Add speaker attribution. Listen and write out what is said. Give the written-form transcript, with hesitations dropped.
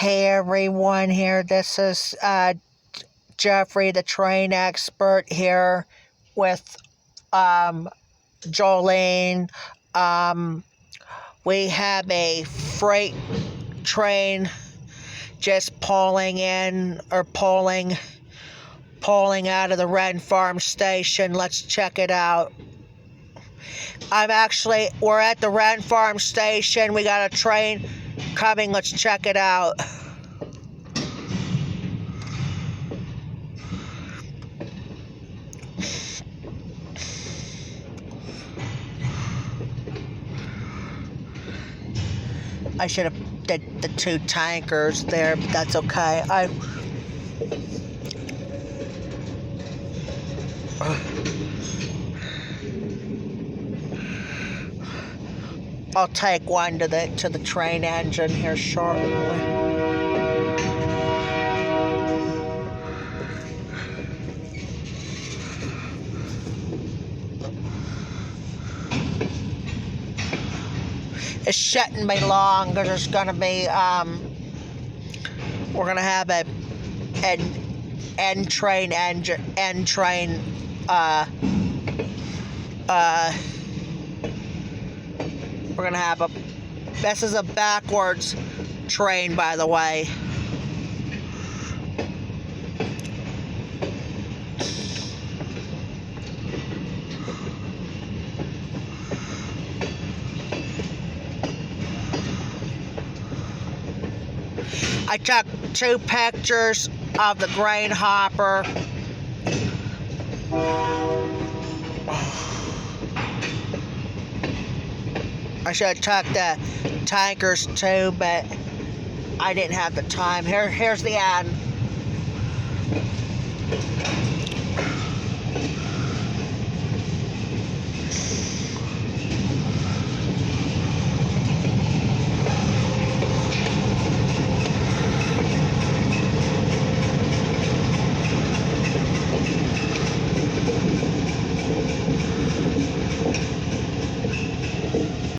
Speaker 1: Hey everyone, here this is Jeffrey, the train expert, here with Jolene. We have a freight train just pulling in or pulling out of the Rynd Farm station. Let's check it out. We're at the Rynd Farm station. We got a train coming. Let's check it out. I should have did the two tankers there, but that's okay. I'll take one to the train engine here shortly. It shouldn't be long because there's going to be, we're going to have an end train, we're going to have this is a backwards train, by the way. I took two pictures of the grain hopper. I should have took the tankers too, but I didn't have the time. Here's the end.